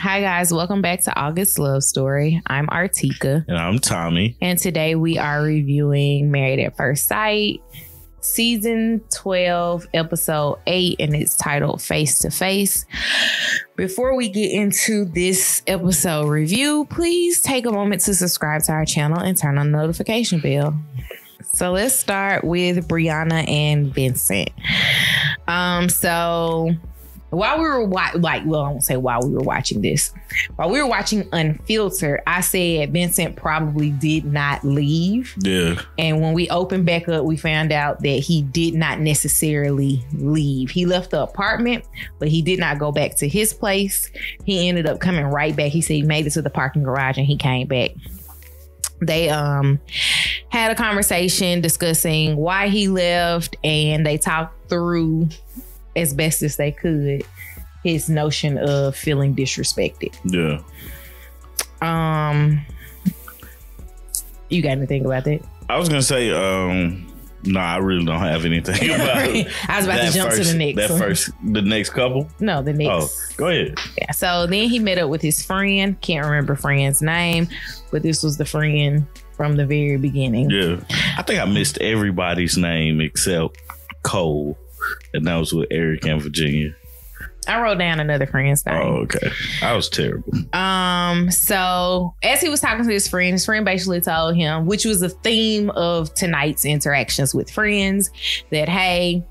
Hi guys, welcome back to August Love Story. I'm Artika. And I'm Tommy. And today we are reviewing Married at First Sight, Season 12, Episode 8, and it's titled Face to Face. Before we get into this episode review, please take a moment to subscribe to our channel and turn on the notification bell. So let's start with Brianna and Vincent. So while we were I won't say while we were watching this. While we were watching Unfiltered, I said Vincent probably did not leave. Yeah. And when we opened back up, we found out that he did not necessarily leave. He left the apartment, but he did not go back to his place. He ended up coming right back. He said he made it to the parking garage and he came back. They had a conversation discussing why he left, and they talked through as best as they could his notion of feeling disrespected. Yeah. You got anything about that? I was gonna say, no, I really don't have anything about it. I was about to jump to the next. The next couple? No, the next. Oh, go ahead. Yeah. So then he met up with his friend. Can't remember friend's name, but this was the friend from the very beginning. Yeah. I think I missed everybody's name except Cole. And that was with Eric and Virginia. I wrote down another friend's name. Oh, okay. I was terrible. So as he was talking to his friend basically told him, which was the theme of tonight's interactions with friends, that, hey,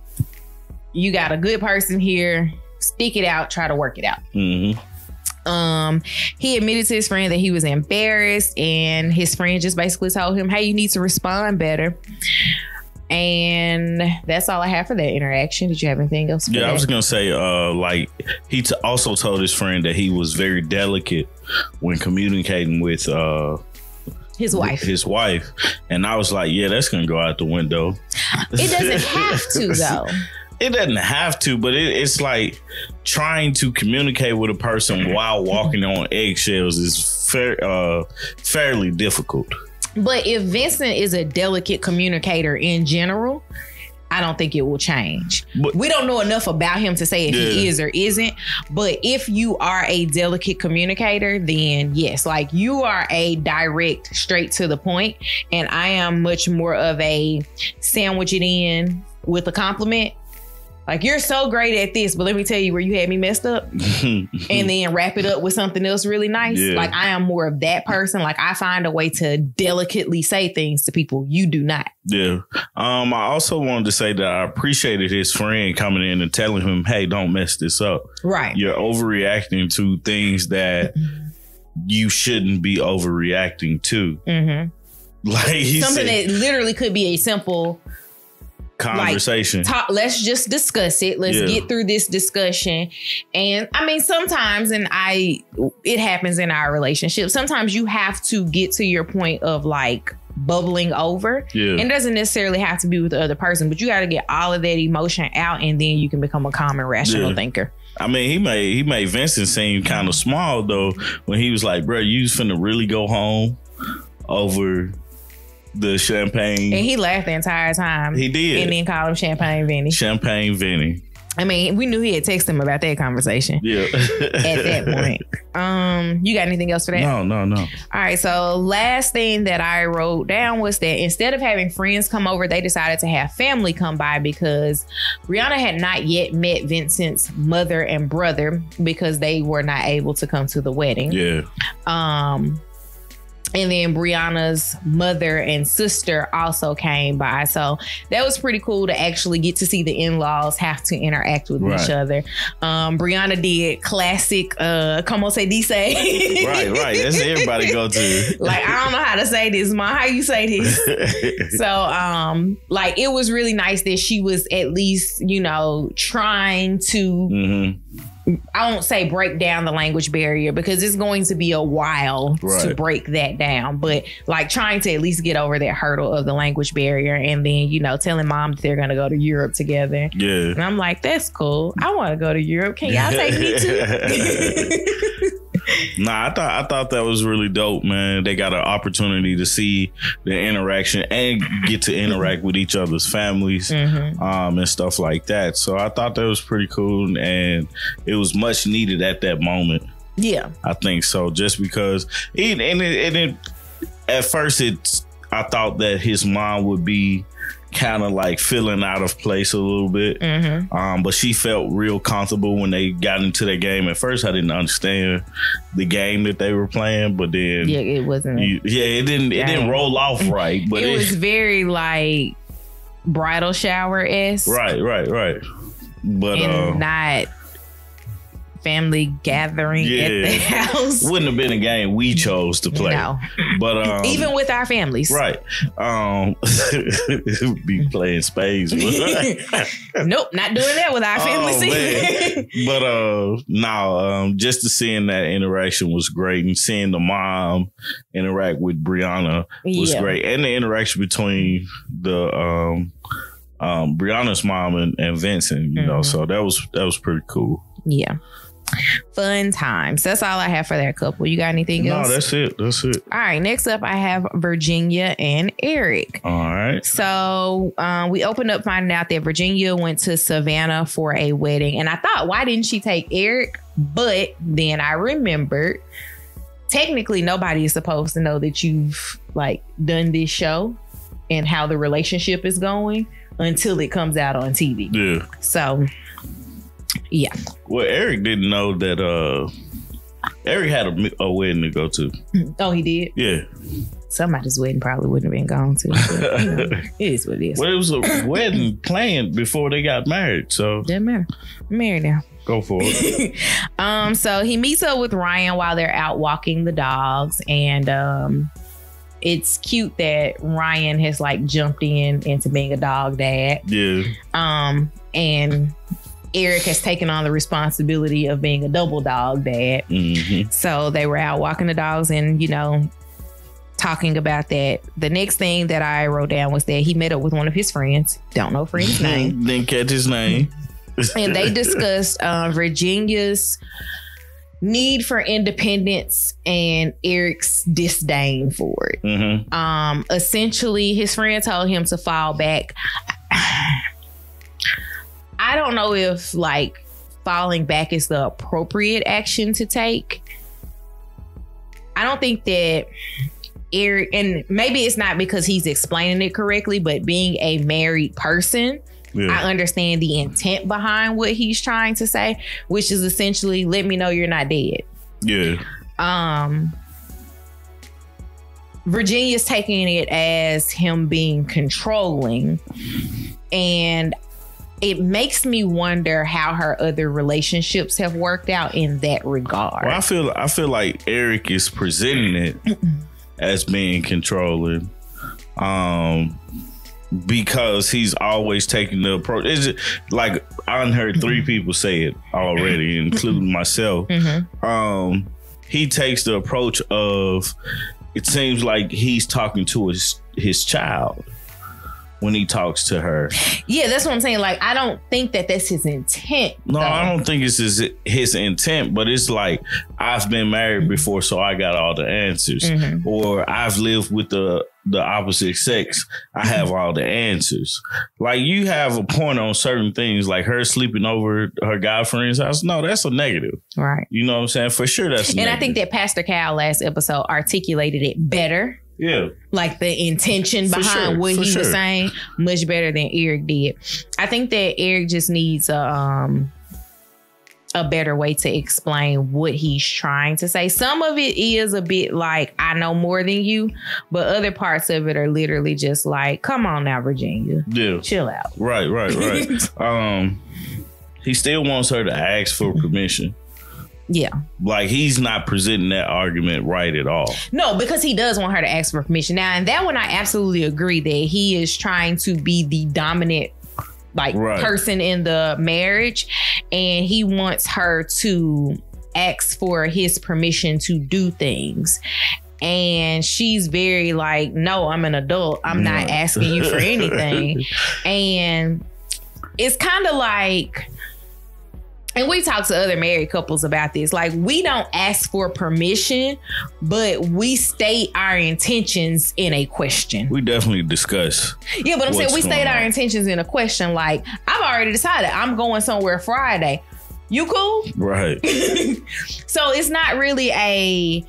you got a good person here. Stick it out. Try to work it out. Mm-hmm. He admitted to his friend that he was embarrassed, and his friend just basically told him, hey, you need to respond better. And that's all I have for that interaction. Did you have anything else? I was going to say, he also told his friend that he was very delicate when communicating with his wife. And I was like, yeah, that's going to go out the window. It doesn't have to, though. It doesn't have to, but it's like trying to communicate with a person while walking on eggshells is fairly difficult. But if Vincent is a delicate communicator in general, I don't think it will change. But we don't know enough about him to say if he is or isn't. But if you are a delicate communicator, then yes, like you are a direct, straight to the point. And I am much more of a sandwich it in with a compliment. Like, you're so great at this, but let me tell you where you had me messed up. And then wrap it up with something else really nice. Yeah. Like, I am more of that person. Like, I find a way to delicately say things to people. You do not. Yeah. I also wanted to say that I appreciated his friend coming in and telling him, hey, don't mess this up. Right. You're overreacting to things that you shouldn't be overreacting to. Mm-hmm. Like something that literally could be a simple conversation. Like, let's just discuss it. Let's get through this discussion. And I mean, sometimes, it happens in our relationship. Sometimes you have to get to your point of like bubbling over. Yeah. And it doesn't necessarily have to be with the other person, but you got to get all of that emotion out, and then you can become a calm and rational thinker. I mean, he made Vincent seem kind of small though when he was like, bro, you was finna really go home over the champagne. And he laughed the entire time. He did. And then called him Champagne Vinny. Champagne Vinny. I mean, we knew he had texted him about that conversation. Yeah. At that point. You got anything else for that? No. All right. So last thing that I wrote down was that instead of having friends come over, they decided to have family come by because Brianna had not yet met Vincent's mother and brother because they were not able to come to the wedding. Yeah. And then Brianna's mother and sister also came by. So that was pretty cool to actually get to see the in-laws have to interact with each other. Brianna did classic, como se dice. Right. That's everybody go to. Like, I don't know how to say this, Ma. How you say this? So, like, it was really nice that she was at least, trying to... I won't say break down the language barrier because it's going to be a while to break that down. But like trying to at least get over that hurdle of the language barrier, and then, telling mom that they're going to go to Europe together. Yeah. And I'm like, that's cool. I want to go to Europe. Can y'all take me too? Nah, I thought that was really dope, man. They got an opportunity to see the interaction and get to interact with each other's families, and stuff like that. So I thought that was pretty cool, and it was much needed at that moment. Yeah, I think so. Just because, at first I thought that his mom would be kind of like feeling out of place a little bit. But she felt real comfortable when they got into that game. At first, I didn't understand the game that they were playing, but then it wasn't. It didn't roll off right. But it was very like bridal shower-esque. Right. But not family gathering at the house. Wouldn't have been a game we chose to play. No. But even with our families. Right. Be playing spades. Nope, not doing that with our families either. But just to seeing that interaction was great, and seeing the mom interact with Brianna was great. And the interaction between the Brianna's mom and Vincent, you know, so that was pretty cool. Yeah. Fun times. That's all I have for that couple. You got anything else? No, that's it. All right. Next up, I have Virginia and Eric. All right. So we opened up finding out that Virginia went to Savannah for a wedding. And I thought, why didn't she take Eric? But then I remembered, technically, nobody is supposed to know that you've like done this show and how the relationship is going until it comes out on TV. Yeah. So... yeah. Well, Eric didn't know that Eric had a wedding to go to. Oh, he did? Yeah. Somebody's wedding probably wouldn't have been gone to. But, you know, it is what it is. Well, it was a wedding planned before they got married, so doesn't matter. I'm married now. Go for it. So he meets up with Ryan while they're out walking the dogs, and it's cute that Ryan has like jumped into being a dog dad. Yeah. And Eric has taken on the responsibility of being a double dog dad. So they were out walking the dogs and, you know, talking about that. The next thing that I wrote down was that he met up with one of his friends. Don't know friend's name. Didn't catch his name. And they discussed Virginia's need for independence and Eric's disdain for it. Essentially, his friend told him to fall back. I don't know if like falling back is the appropriate action to take. I don't think that Eric, and maybe it's not because he's explaining it correctly, but being a married person, I understand the intent behind what he's trying to say, which is essentially, let me know you're not dead. Yeah. Virginia's taking it as him being controlling, and it makes me wonder how her other relationships have worked out in that regard. Well, I feel like Eric is presenting it as being controlling, because he's always taking the approach. It's just, like, I heard 3 people say it already, including myself. He takes the approach of, it seems like he's talking to his child when he talks to her. Yeah, that's what I'm saying. Like, I don't think that that's his intent. No, I don't think it's his intent, but it's like, I've been married before, so I got all the answers. Or I've lived with the opposite sex, I have all the answers. Like, you have a point on certain things, like her sleeping over her guy friend's house. No, that's a negative. Right. You know what I'm saying? For sure, that's a negative. I think that Pastor Cal last episode articulated it better. Yeah. Like the intention behind what he was saying, much better than Eric did. I think that Eric just needs a better way to explain what he's trying to say. Some of it is a bit like, I know more than you, but other parts of it are literally just like, come on now, Virginia. Yeah. Chill out. Right. He still wants her to ask for permission. Yeah. Like, he's not presenting that argument right at all. No, because he does want her to ask for permission. Now, and that one, I absolutely agree that he is trying to be the dominant person in the marriage, and he wants her to ask for his permission to do things. And she's very like, no, I'm an adult. I'm not asking you for anything. And it's kind of like, and we talk to other married couples about this. Like, we don't ask for permission, but we state our intentions in a question. We definitely discuss. Yeah, but I'm saying we state our intentions in a question. Like, I've already decided I'm going somewhere Friday. You cool? Right. So it's not really a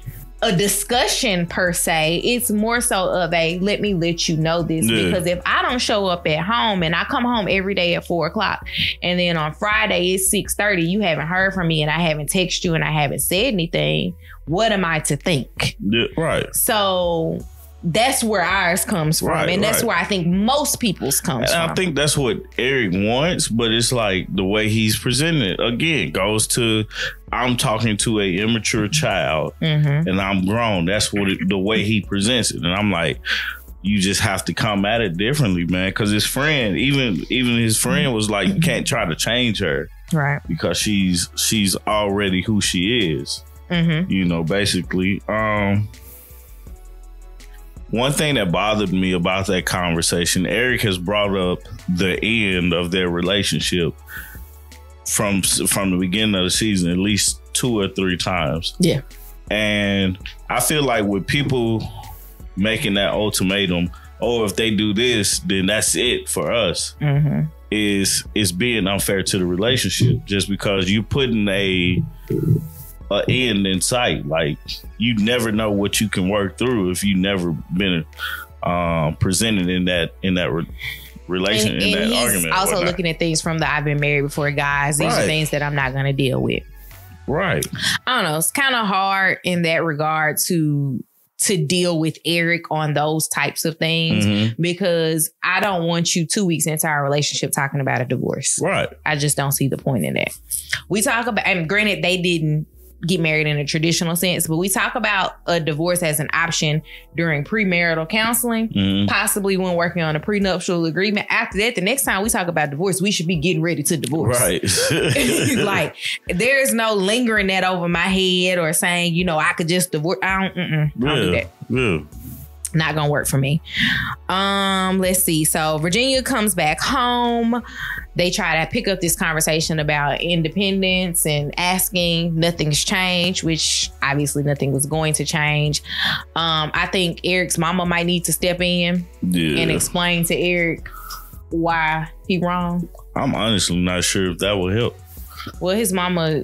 discussion per se. It's more so of a let me let you know this. Because if I don't show up at home and I come home every day at 4:00 and then on Friday it's 6:30, you haven't heard from me and I haven't texted you and I haven't said anything, what am I to think? Yeah, right. So that's where ours comes from. And that's where I think most people's comes from. I think that's what Eric wants, but it's like the way he's presented, again, goes to I'm talking to a immature child and I'm grown. That's what the way he presents it. And I'm like, you just have to come at it differently, man. Because his friend, even his friend was like, you can't try to change her. Right. Because she's already who she is. You know, basically. One thing that bothered me about that conversation, Eric has brought up the end of their relationship from the beginning of the season at least 2 or 3 times. Yeah. And I feel like with people making that ultimatum, or if they do this, then that's it for us, is being unfair to the relationship just because you putting a end in sight. Like, you never know what you can work through if you never been presented in that relation, in that argument. Also looking at things from the I've been married before guys. These are things that I'm not going to deal with. Right. I don't know. It's kind of hard in that regard to deal with Eric on those types of things because I don't want you 2 weeks into our relationship talking about a divorce. Right. I just don't see the point in that. We talk about, and granted, they didn't get married in a traditional sense, but we talk about a divorce as an option during premarital counseling, possibly when working on a prenuptial agreement. After that, the next time we talk about divorce, we should be getting ready to divorce. Right. Like, there's no lingering that over my head or saying, you know, I could just divorce. I don't do that. Yeah. Not gonna work for me. Let's see. So Virginia comes back home. They try to pick up this conversation about independence and asking. Nothing's changed, which obviously nothing was going to change. I think Eric's mama might need to step in and explain to Eric why he wrong. I'm honestly not sure if that will help. Well, his mama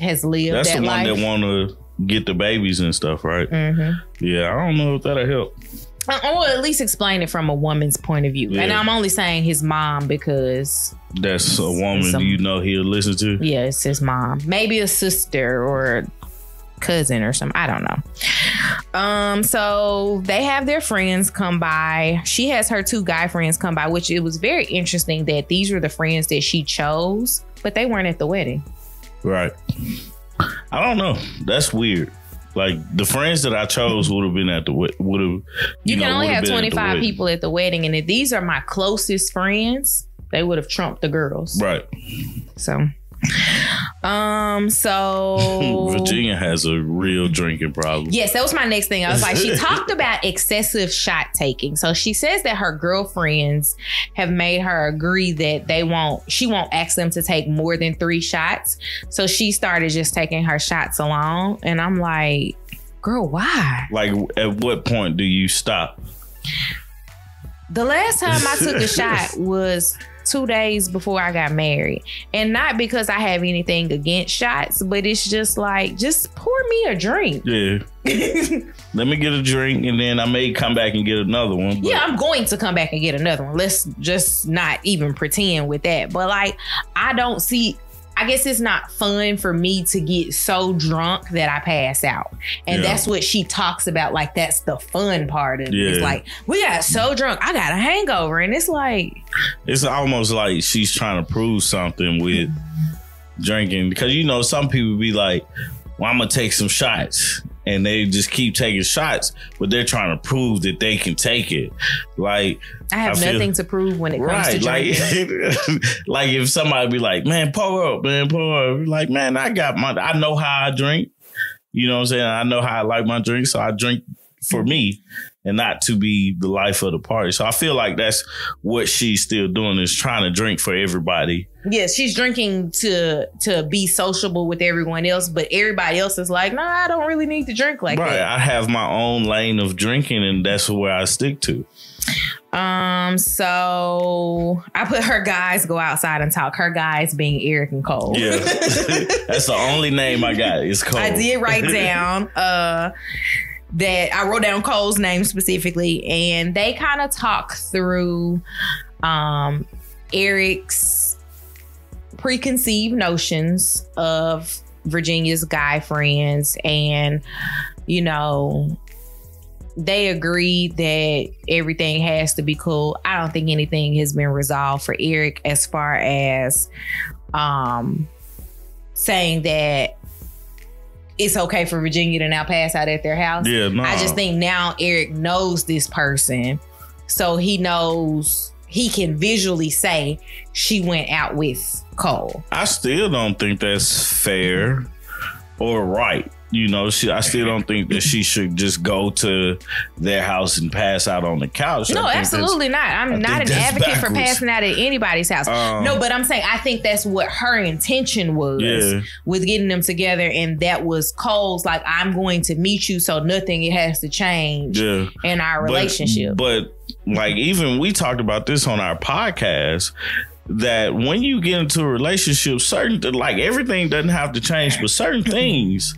has lived that life. That's the one that want to get the babies and stuff, right? Yeah, I don't know if that'll help. Or at least explain it from a woman's point of view. Yeah. And I'm only saying his mom because that's a woman you know he'll listen to. Yeah, it's his mom. Maybe a sister or cousin or something. I don't know. So they have their friends come by. She has her 2 guy friends come by, which it was very interesting that these were the friends that she chose, but they weren't at the wedding. Right. I don't know. That's weird. Like, the friends that I chose would have been at the You can only have 25 people at the wedding, and if these are my closest friends, they would have trumped the girls. Right. So Virginia has a real drinking problem. Yes, that was my next thing. I was like, she talked about excessive shot taking. So she says that her girlfriends have made her agree that she won't ask them to take more than 3 shots. So she started just taking her shots alone. And I'm like, girl, why? Like, at what point do you stop? The last time I took a shot was 2 days before I got married. And not because I have anything against shots, but it's just like, just pour me a drink. Yeah. Let me get a drink and then I may come back and get another one. But yeah, I'm going to come back and get another one. Let's just not even pretend with that. But like, I guess it's not fun for me to get so drunk that I pass out. And that's what she talks about. Like, that's the fun part of it. It's like, we got so drunk, I got a hangover. And it's like, it's almost like she's trying to prove something with drinking. Because, you know, some people be like, well, I'm going to take some shots. And they just keep taking shots, but they're trying to prove that they can take it. Like, I have nothing to prove when it comes to drinking. Like if somebody be like, man, pour up, man, pour up. Like, man, I know how I drink. You know what I'm saying? I know how I like my drink. So I drink for me and not to be the life of the party. So I feel like that's what she's still doing, is trying to drink for everybody. Yes, she's drinking to be sociable with everyone else, but everybody else is like, no, I don't really need to drink like that. Right, I have my own lane of drinking and that's where I stick to. So I put her guys go outside and talk. Her guys being Eric and Cole. Yeah. That's the only name I got is Cole. I did write down that I wrote down Cole's name specifically, and they kind of talk through Eric's preconceived notions of Virginia's guy friends, and they agreed that everything has to be cool. I don't think anything has been resolved for Eric as far as saying that it's okay for Virginia to now pass out at their house. Yeah, no. I just think now Eric knows this person, so he knows he can visually say she went out with Cole. I still don't think that's fair or right. I still don't think that she should just go to their house and pass out on the couch. No, absolutely not. I'm not an advocate for passing out at anybody's house. No, but I'm saying I think that's what her intention was with getting them together. And that was Cole's, like, I'm going to meet you so nothing has to change in our relationship. But like, even we talked about this on our podcast, that when you get into a relationship, everything doesn't have to change, but certain things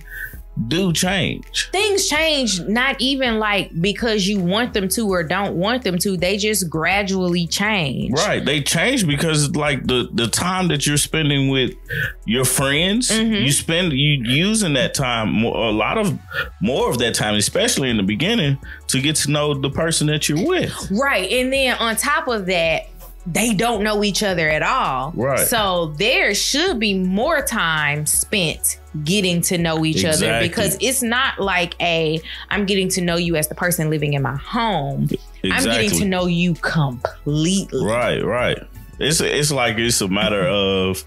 do change. Things change, not even like because you want them to or don't want them to. They just gradually change. Right. They change because like the time that you're spending with your friends, you using that time, more of that time, especially in the beginning, to get to know the person that you're with. Right. And then on top of that, they don't know each other at all. Right. So there should be more time spent getting to know each other, because it's not like I'm getting to know you as the person living in my home. Exactly. I'm getting to know you completely. Right. It's like it's a matter of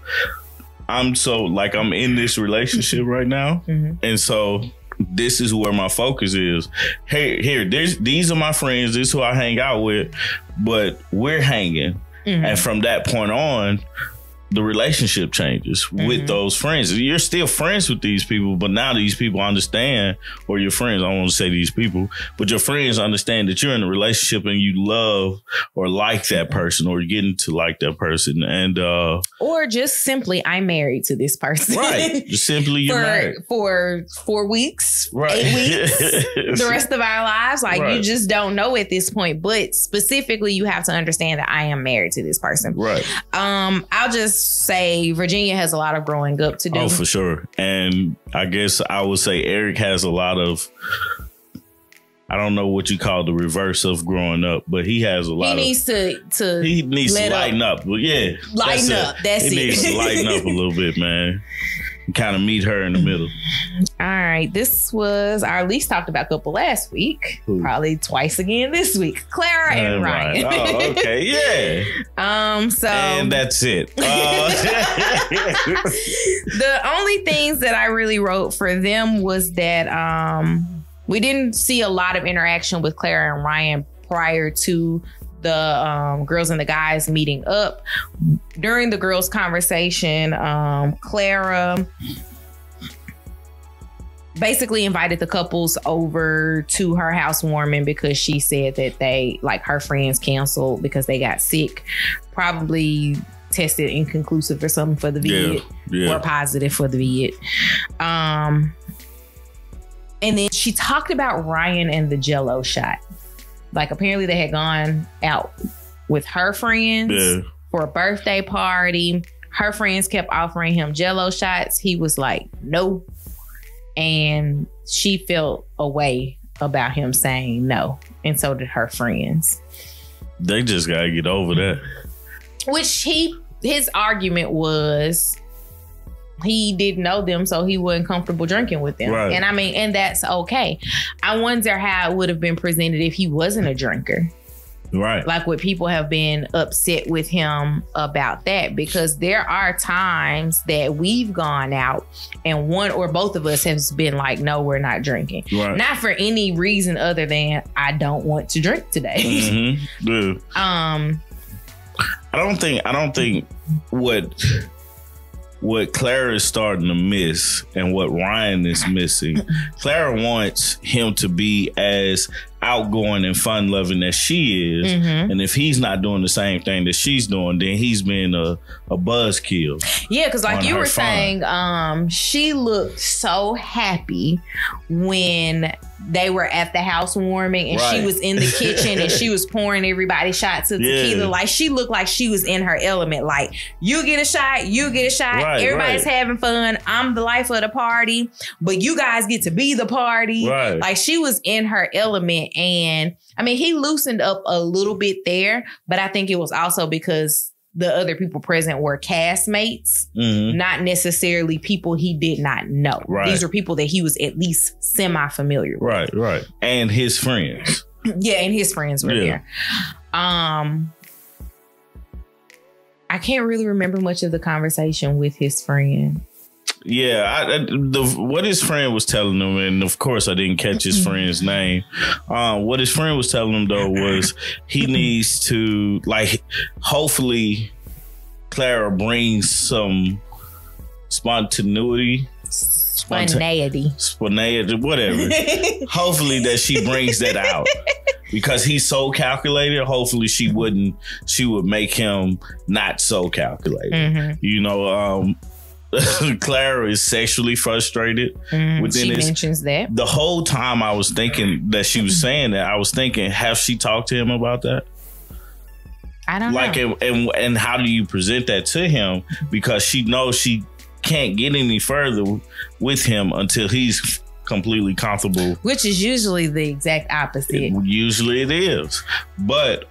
I'm in this relationship right now, and so this is where my focus is. Hey, these are my friends. This is who I hang out with, but we're hanging. And from that point on, the relationship changes with those friends. You're still friends with these people, but now these people understand, or your friends, I don't want to say these people, but your friends understand that you're in a relationship and you love or like that person, or you're getting to like that person. And or just simply, I'm married to this person. Right. Just simply you're married. For 4 weeks, right. 8 weeks, the rest of our lives. Like, you just don't know at this point. But specifically, you have to understand that I am married to this person. Right. I'll just say Virginia has a lot of growing up to do. Oh, for sure. And I guess I would say Eric has a lot of, I don't know what you call the reverse of growing up, but he has a lot. He needs to lighten up. Well, yeah, lighten up. That's it. He needs to lighten up a little bit, man. Kind of meet her in the middle. All right. This was our least talked about couple last week. Ooh. Probably twice again this week. Clara and Ryan. Oh, okay. Yeah. So. And that's it. The only things that I really wrote for them was that we didn't see a lot of interaction with Clara and Ryan prior to the girls and the guys meeting up. During the girls' conversation, Clara basically invited the couples over to her housewarming because she said that her friends canceled because they got sick, probably tested inconclusive or something for the vid, or positive for the vid. And then she talked about Ryan and the Jell-O shot. Like, apparently they had gone out with her friends for a birthday party. Her friends kept offering him Jell-O shots. He was like, no. And she felt a way about him saying no. And so did her friends. They just got to get over that. Which his argument was he didn't know them, so he wasn't comfortable drinking with them. Right. And I mean, and that's okay. I wonder how it would have been presented if he wasn't a drinker. Right. Like, would people have been upset with him about that? Because there are times that we've gone out and one or both of us has been like, no, we're not drinking. Right. Not for any reason other than I don't want to drink today. Mm-hmm. Yeah. I don't think what Clara is starting to miss and what Ryan is missing, Clara wants him to be as outgoing and fun loving that she is, and if he's not doing the same thing that she's doing, then he's being a buzzkill. Yeah, because like you were saying, she looked so happy when they were at the housewarming and she was in the kitchen and she was pouring everybody shots of tequila. Like she looked like she was in her element. Like you get a shot, everybody's having fun. I'm the life of the party, but you guys get to be the party. Like she was in her element. And I mean, he loosened up a little bit there, but I think it was also because the other people present were castmates, not necessarily people he did not know. These are people that he was at least semi-familiar with. Right. And his friends. And his friends were there. I can't really remember much of the conversation with his friend. Yeah, what his friend was telling him, and of course I didn't catch his friend's name. What his friend was telling him though was he needs to, like, hopefully Clara brings some spontaneity, whatever. Hopefully that she brings that out. Because he's so calculated, hopefully she would make him not so calculated. You know, Clara is sexually frustrated within she this. Mentions that. The whole time I was thinking that she was saying that, I was thinking, have she talked to him about that? I don't know. And how do you present that to him? Because she knows she can't get any further with him until he's completely comfortable. Which is usually the exact opposite. Usually it is. But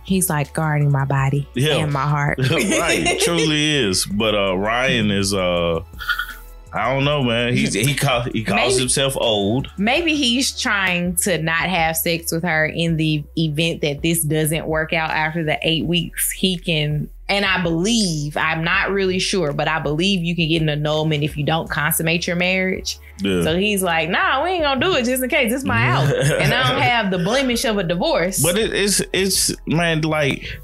he's like guarding my body and my heart. Right. Truly is. But Ryan is I don't know, man. He calls himself old. Maybe he's trying to not have sex with her in the event that this doesn't work out after the 8 weeks. He can. And I believe, I'm not really sure, but I believe you can get an annulment if you don't consummate your marriage. Yeah. So he's like, nah, we ain't gonna do it just in case. It's my out. And I don't have the blemish of a divorce. But it's man, like,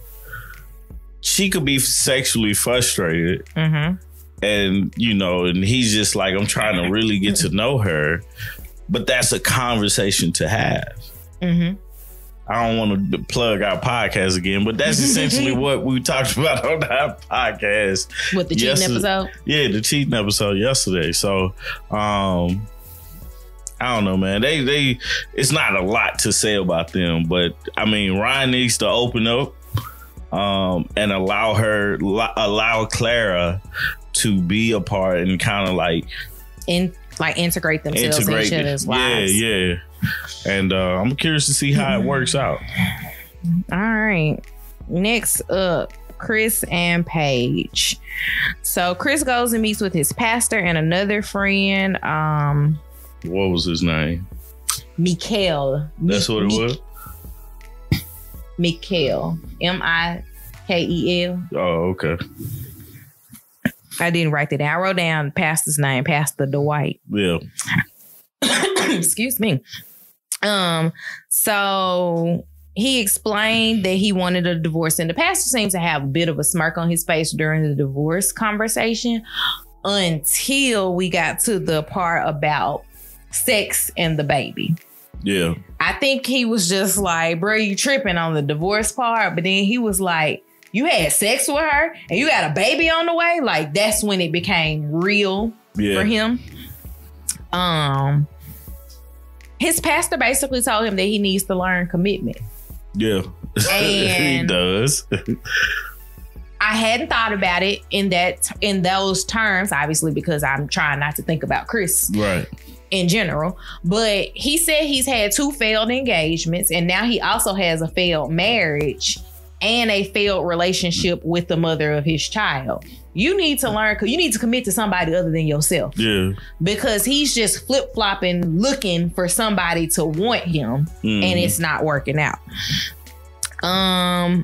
she could be sexually frustrated. And, you know, and he's just like, I'm trying to really get to know her. But that's a conversation to have. I don't want to plug our podcast again, but that's essentially what we talked about on our podcast. What, the cheating episode? Yeah, the cheating episode yesterday. So, I don't know, man. They it's not a lot to say about them, but I mean, Ryan needs to open up and allow Clara to be a part and kind of like integrate themselves into each other's lives. Yeah. And I'm curious to see how it works out. All right. Next up, Chris and Paige. So Chris goes and meets with his pastor and another friend. What was his name? Mikael. That's what it was? Mikael. Mikel. Oh, okay. I didn't write that down. I wrote down pastor's name, Pastor Dwight. Yeah. Excuse me. So he explained that he wanted a divorce, and the pastor seems to have a bit of a smirk on his face during the divorce conversation until we got to the part about sex and the baby. Yeah. I think he was just like, bro, you tripping on the divorce part. But then he was like, you had sex with her and you got a baby on the way. Like, that's when it became real for him. His pastor basically told him that he needs to learn commitment. Yeah. And he does. I hadn't thought about it in those terms, obviously, because I'm trying not to think about Chris. Right. In general. But he said he's had 2 failed engagements, and now he also has a failed marriage and a failed relationship with the mother of his child. You need to learn, because you need to commit to somebody other than yourself. Yeah. Because he's just flip-flopping, looking for somebody to want him, and it's not working out. The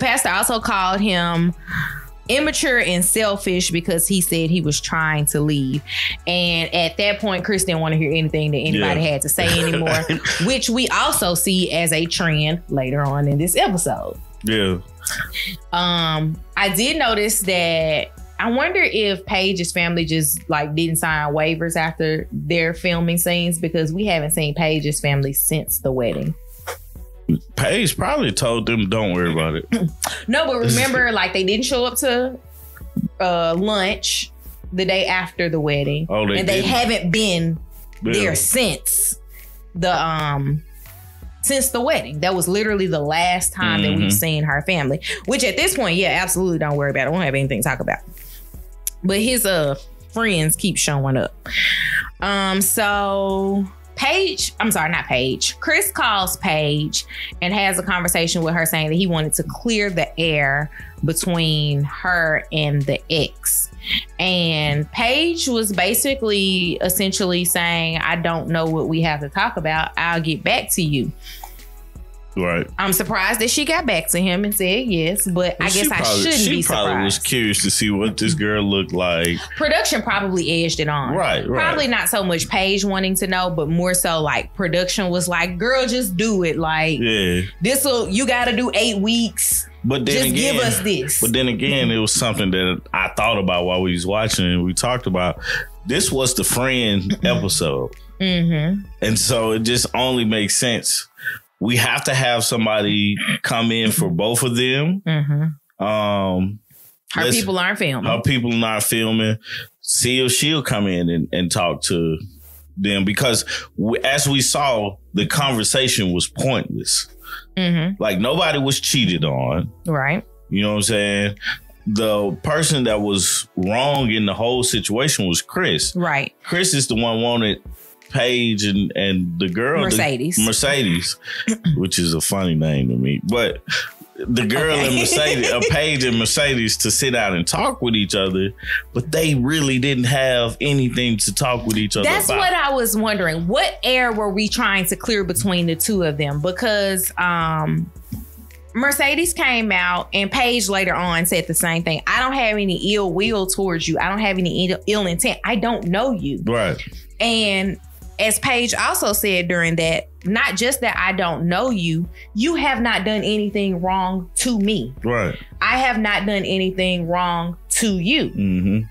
pastor also called him immature and selfish because he said he was trying to leave. And at that point, Chris didn't want to hear anything that anybody had to say anymore, which we also see as a trend later on in this episode. Yeah. I did notice that I wonder if Paige's family just like didn't sign waivers after their filming scenes, because we haven't seen Paige's family since the wedding. Paige probably told them, don't worry about it. No, but remember, like, they didn't show up to lunch the day after the wedding. Oh, they haven't been there since the wedding. That was literally the last time that we've seen her family. Which at this point, yeah, absolutely don't worry about it. Won't have anything to talk about. But his friends keep showing up. So Chris calls Paige and has a conversation with her saying that he wanted to clear the air between her and the ex. And Paige was basically essentially saying, I don't know what we have to talk about. I'll get back to you. Right. I'm surprised that she got back to him and said yes, but I guess I shouldn't be surprised. She probably was curious to see what this girl looked like. Production probably edged it on. Right. Probably not so much Paige wanting to know, but more so like production was like, girl, just do it. Like, you got to do 8 weeks. But then just give us this. But then again, it was something that I thought about while we was watching and we talked about. This was the friend episode. And so it just only makes sense. We have to have somebody come in for both of them. Her people aren't filming. Her people not filming. See if she'll come in and talk to them, because as we saw, the conversation was pointless. Like, nobody was cheated on. Right. You know what I'm saying? The person that was wrong in the whole situation was Chris. Right. Chris is the one wanted Paige and the girl Mercedes, which is a funny name to me, but the girl and Mercedes, Paige and Mercedes, to sit down and talk with each other, but they really didn't have anything to talk with each other about. That's what I was wondering. What air were we trying to clear between the two of them? Because Mercedes came out and Paige later on said the same thing. I don't have any ill will towards you. I don't have any ill intent. I don't know you. Right. And as Paige also said during that, not just that I don't know you, you have not done anything wrong to me. Right. I have not done anything wrong to you.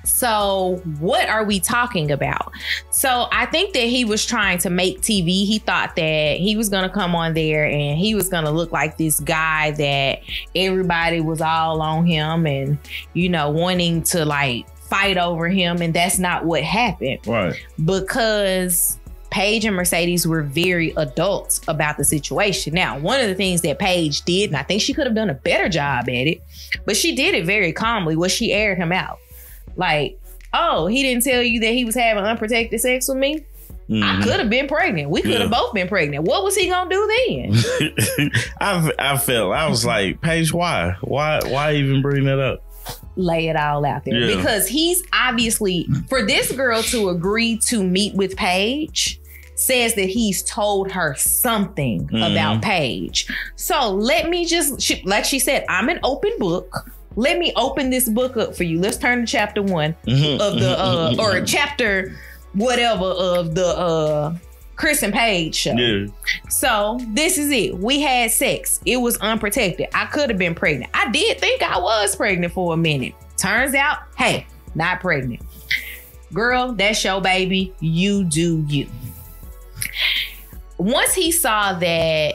So what are we talking about? So I think that he was trying to make TV. He thought that he was going to come on there and he was going to look like this guy that everybody was all on him and, you know, wanting to like fight over him, and that's not what happened. Right. Because Paige and Mercedes were very adult about the situation. Now, one of the things that Paige did, and I think she could have done a better job at it, but she did it very calmly, was she aired him out. Like, oh, he didn't tell you that he was having unprotected sex with me? I could have been pregnant. We could have both been pregnant. What was he gonna do then? I was like, Paige, why even bring that up? Lay it all out there. Because he's obviously, for this girl to agree to meet with Paige, says that he's told her something about Paige. So let me just, like she said, I'm an open book. Let me open this book up for you. Let's turn to chapter 1 of the, or chapter whatever of the Chris and Paige show. Yeah. So this is it. We had sex. It was unprotected. I could have been pregnant. I did think I was pregnant for a minute. Turns out, hey, not pregnant. Girl, that's your baby. You do you. Once he saw that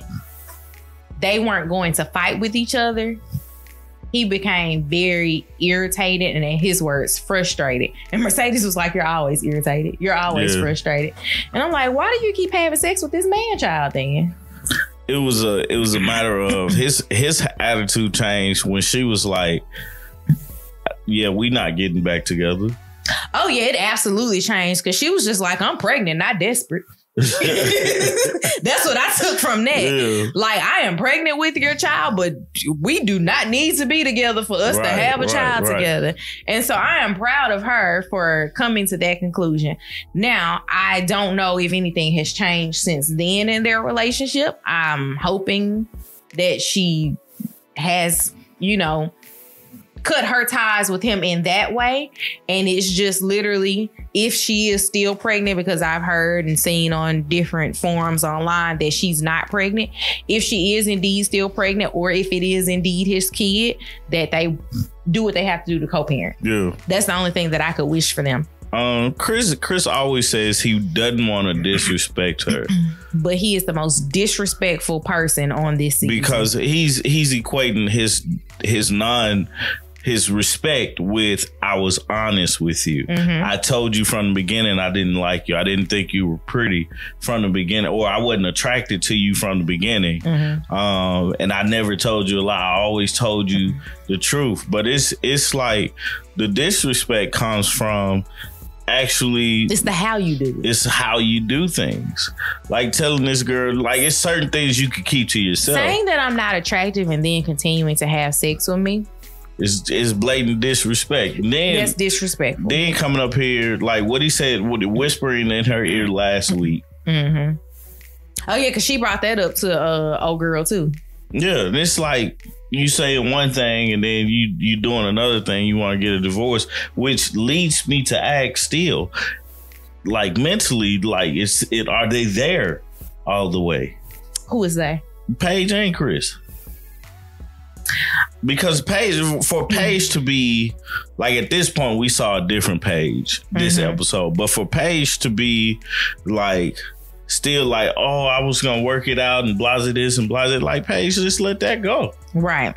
they weren't going to fight with each other, he became very irritated and, in his words, frustrated. And Mercedes was like, you're always irritated. You're always frustrated. And I'm like, why do you keep having sex with this man child then? It was a matter of his attitude changed when she was like, yeah, we not getting back together. Oh, yeah, it absolutely changed, because she was just like, I'm pregnant, not desperate. That's what I took from that. Yeah. Like, I am pregnant with your child, but we do not need to be together for us to have a child together. And so I am proud of her for coming to that conclusion. Now, I don't know if anything has changed since then in their relationship. I'm hoping that she has, you know, cut her ties with him in that way. And it's just literally if she is still pregnant, because I've heard and seen on different forums online that she's not pregnant. If she is indeed still pregnant, or if it is indeed his kid, that they do what they have to do to co-parent. Yeah. That's the only thing that I could wish for them. Chris always says he doesn't want to disrespect her. But he is the most disrespectful person on this season. Because he's equating his respect with, I was honest with you. I told you from the beginning I didn't like you. I didn't think you were pretty from the beginning, or I wasn't attracted to you from the beginning. And I never told you a lie. I always told you the truth. But it's like the disrespect comes from actually, it's the how you do it. It's how you do things. Like telling this girl, like, it's certain things you can keep to yourself. Saying that I'm not attractive and then continuing to have sex with me. It's blatant disrespect. And then, that's disrespectful. Then coming up here, like what he said, whispering in her ear last week. Oh yeah, because she brought that up to old girl too. Yeah, and it's like you saying one thing and then you doing another thing. You want to get a divorce, which leads me to ask still, like mentally, like are they there all the way? Who is they? Paige and Chris. Because for Paige to be like, at this point, we saw a different Paige this episode, but for Paige to be like, still like, oh, I was gonna work it out and blase this and blase it, like, Paige, just let that go. Right.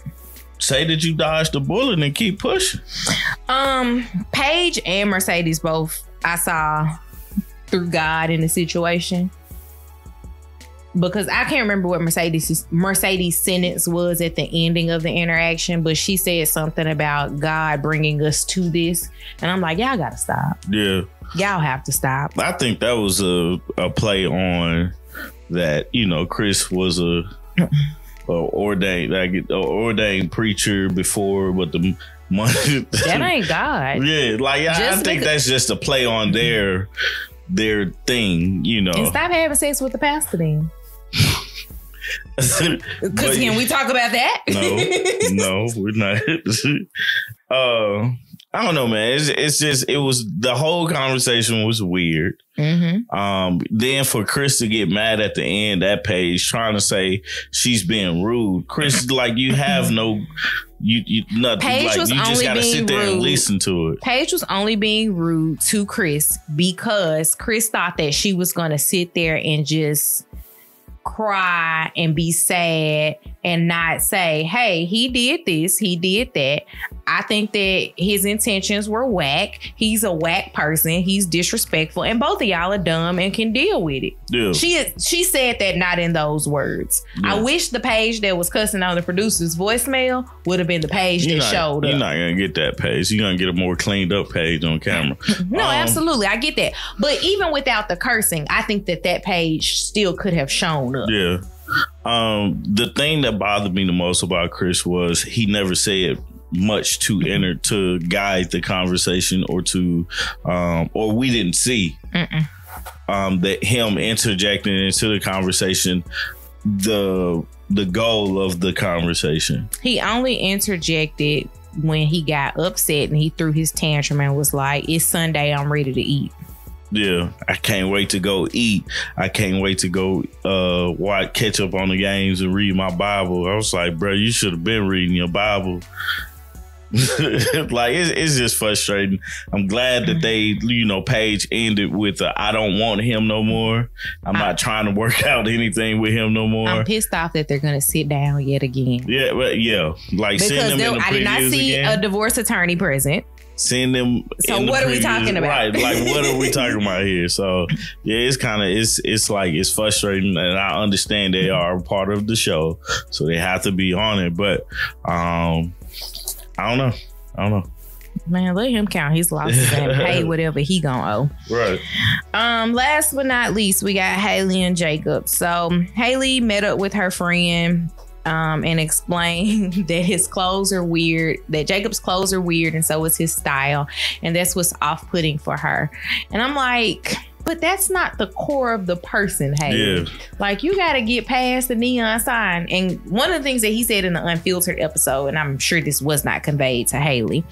Say that you dodged the bullet and keep pushing. Paige and Mercedes both, I saw through God in the situation. Because I can't remember what Mercedes' sentence was at the ending of the interaction, but she said something about God bringing us to this. And I'm like, y'all gotta stop. Yeah. Y'all have to stop. I think that was a play on that, Chris was a ordained preacher before, but the money. That ain't God. Yeah. Like, I think that's just a play on their thing, And stop having sex with the pastor then. Because can we talk about that? No, we're not. I don't know, man. The whole conversation was weird. Then for Chris to get mad at the end, that Paige trying to say she's being rude. Chris, like, you have no, nothing. Paige like, was you just gotta sit there rude. And listen to it. Paige was only being rude to Chris because Chris thought that she was gonna sit there and just cry and be sad and not say, hey, he did this, he did that. I think that his intentions were whack. He's a whack person. He's disrespectful. And both of y'all are dumb and can deal with it. Yeah. She said that not in those words. Yeah. I wish the Paige that was cussing on the producer's voicemail would have been the Paige that showed up. You're not going to get that Paige. You're going to get a more cleaned up Paige on camera. No, absolutely. I get that. But even without the cursing, I think that Paige still could have shown up. Yeah. The thing that bothered me the most about Chris was he never said much to guide the conversation or we didn't see that him interjecting into the conversation the goal of the conversation. He only interjected when he got upset and he threw his tantrum and was like, it's Sunday, I'm ready to eat. Yeah, I can't wait to go eat. I can't wait to go catch up on the games and read my Bible. I was like, bro, you should have been reading your Bible. Like, it's just frustrating. I'm glad that they, Paige ended with I don't want him no more. I'm not trying to work out anything with him no more. I'm pissed off that they're going to sit down yet again. Yeah, but yeah. Like, because I did not see a divorce attorney present. Seeing them. So what are we talking about? Right. Like, what are we talking about here? So yeah, it's frustrating, and I understand they are a part of the show, so they have to be on it. But I don't know. Man, let him count his losses and pay whatever he gonna owe. Right. Last but not least, we got Haley and Jacob. So Haley met up with her friend and explained that his clothes are weird, that Jacob's clothes are weird, and so is his style. And that's what's off-putting for her. And I'm like, But that's not the core of the person, Haley. Yeah. Like, you got to get past the neon sign. And one of the things that he said in the Unfiltered episode, and I'm sure this was not conveyed to Haley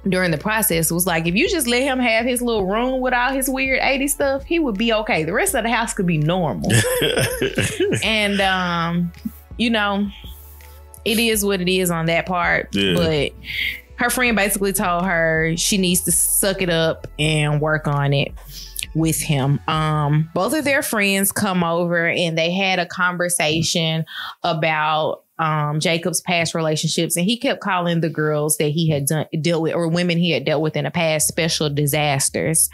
during the process, was like, if you just let him have his little room with all his weird 80s stuff, he would be okay. The rest of the house could be normal. And, you know, it is what it is on that part. Yeah. But her friend basically told her she needs to suck it up and work on it with him. Both of their friends come over and they had a conversation about Jacob's past relationships, and he kept calling the girls that he had dealt with, or women he had dealt with in the past, special disasters.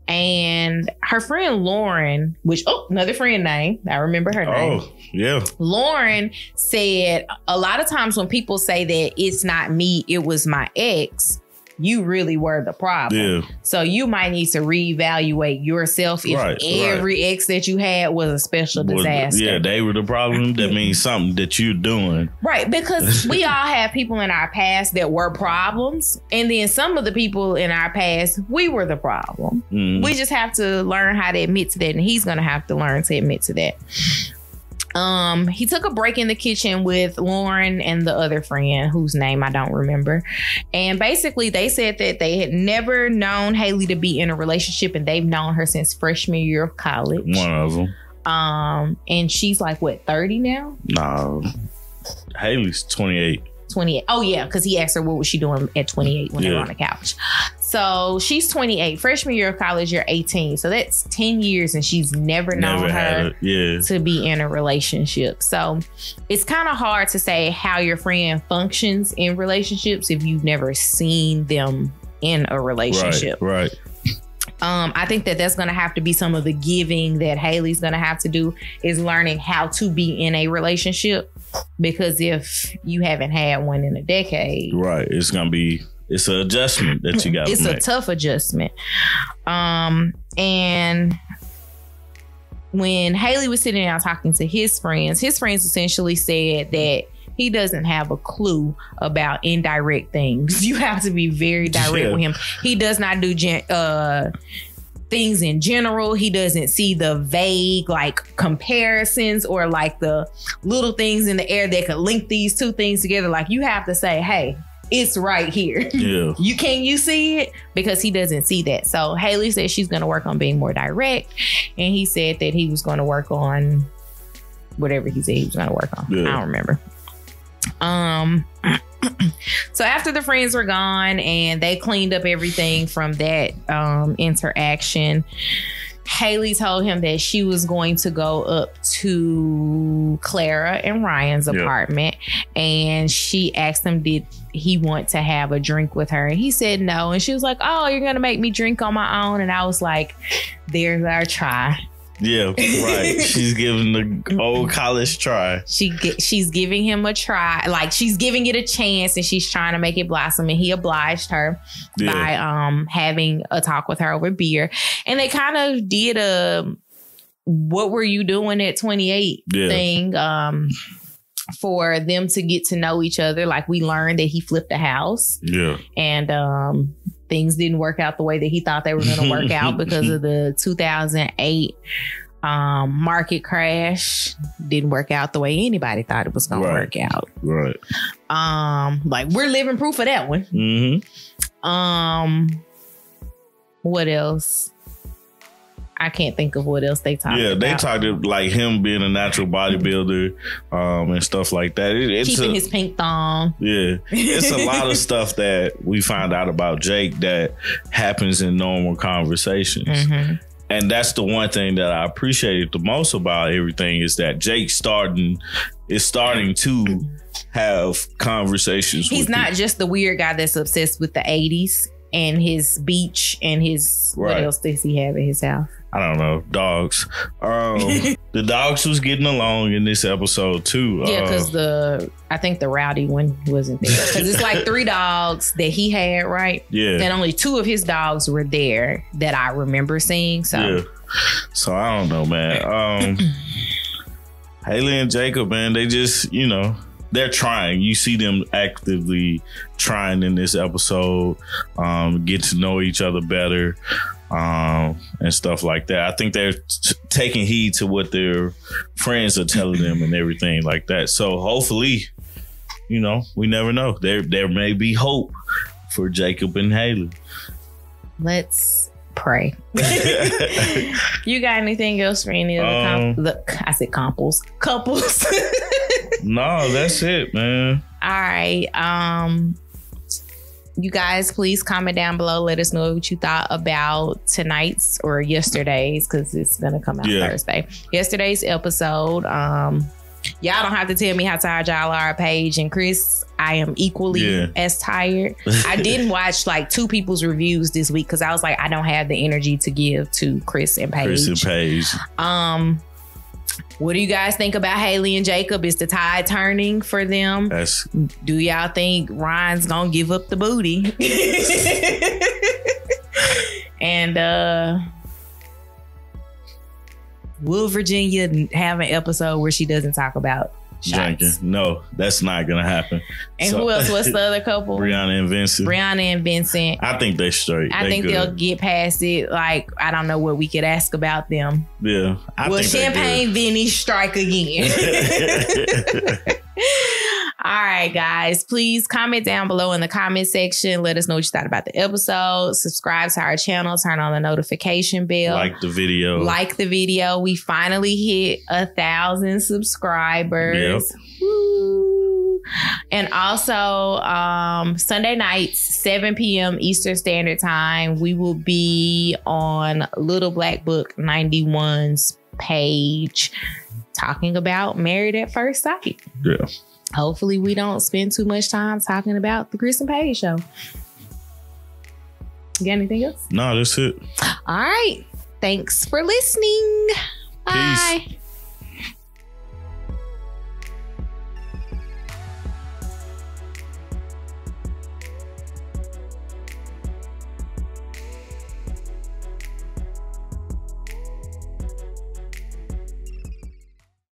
And her friend Lauren, which, another friend name, I remember her name. Oh, yeah. Lauren said a lot of times when people say that it's not me, it was my ex, you really were the problem. Yeah. So you might need to reevaluate yourself if every ex that you had was a special disaster. Yeah, they were the problem. That means something that you're doing. Right, because we all have people in our past that were problems. And then some of the people in our past, we were the problem. Mm. We just have to learn how to admit to that. And he's going to have to learn to admit to that. He took a break in the kitchen with Lauren and the other friend whose name I don't remember. And basically they said that they had never known Haley to be in a relationship, and they've known her since freshman year of college. One of them. And she's like, what, 30 now? No. Haley's 28. 28. Oh, yeah, because he asked her what was she doing at 28 when they were on the couch. So she's 28. Freshman year of college, you're 18. So that's 10 years, and she's never known her to be in a relationship. So it's kind of hard to say how your friend functions in relationships if you've never seen them in a relationship. Right. I think that that's going to have to be some of the giving that Haley's going to have to do, is learning how to be in a relationship. Because if you haven't had one in a decade, right, it's an adjustment that you got to make. It's a tough adjustment. And when Haley was sitting down talking to his friends essentially said that he doesn't have a clue about indirect things. You have to be very direct with him. He does not do things in general. He doesn't see the vague like comparisons or like the little things in the air that could link these two things together. Like, you have to say, hey, it's right here. Yeah. You see it? Because he doesn't see that. So Haley said she's going to work on being more direct. And he said that he was going to work on whatever he said he was going to work on. Yeah. I don't remember. So after the friends were gone and they cleaned up everything from that interaction, Haley told him that she was going to go up to Clara and Ryan's apartment, and she asked him, did he want to have a drink with her? And he said no. And she was like, oh, you're going to make me drink on my own? And I was like, there's our try. Yeah, right. She's giving the old college try. She's giving him a try. Like, she's giving it a chance, and she's trying to make it blossom. And he obliged her by having a talk with her over beer. And they kind of did a what were you doing at 28 thing for them to get to know each other. Like, we learned that he flipped a house. Yeah. And things didn't work out the way that he thought they were going to work out because of the 2008 market crash. Didn't work out the way anybody thought it was going to work out. Right. Like, we're living proof of that one. Mm-hmm. What else? I can't think of what else they talked about. Yeah, they talked like him being a natural bodybuilder and stuff like that. It's keeping his pink thong. Yeah. It's a lot of stuff that we find out about Jake that happens in normal conversations. Mm-hmm. And that's the one thing that I appreciated the most about everything, is that Jake starting to have conversations. He's not people. Just the weird guy that's obsessed with the 80s and his beach and his what else does he have at his house? I don't know. Dogs. The dogs was getting along in this episode too. Yeah, because I think the rowdy one wasn't there. Because it's like 3 dogs that he had, right? Yeah. And only 2 of his dogs were there that I remember seeing. So yeah. So I don't know, man. Haley and Jacob, man, they just, they're trying. You see them actively trying in this episode, get to know each other better. and stuff like that. I think they're taking heed to what their friends are telling them and everything like that. So hopefully, you know, we never know. There may be hope for Jacob and Haley. Let's pray. You got anything else for any of the couples? No, that's it, man. All right. You guys, please comment down below. Let us know what you thought about tonight's or yesterday's, because it's gonna come out Thursday. Yesterday's episode. Y'all don't have to tell me how tired y'all are, Paige and Chris. I am equally as tired. I didn't watch like 2 people's reviews this week because I was like, I don't have the energy to give to Chris and Paige. What do you guys think about Haley and Jacob? Is the tide turning for them? Do y'all think Ryan's gonna give up the booty? And will Virginia have an episode where she doesn't talk about drinking? No, that's not gonna happen. And who else? What's the other couple? Brianna and Vincent. I think they straight. I think they'll get past it. Like, I don't know what we could ask about them. Yeah. Will Champagne Vinny strike again? All right, guys, please comment down below in the comment section. Let us know what you thought about the episode. Subscribe to our channel. Turn on the notification bell. Like the video. We finally hit 1,000 subscribers. Yep. Woo. And also, Sunday nights, 7 p.m. Eastern Standard Time, we will be on Little Black Book 91's page talking about Married at First Sight. Yeah. Hopefully we don't spend too much time talking about the Chris and Paige show. You got anything else? No, that's it. All right. Thanks for listening. Bye. Peace.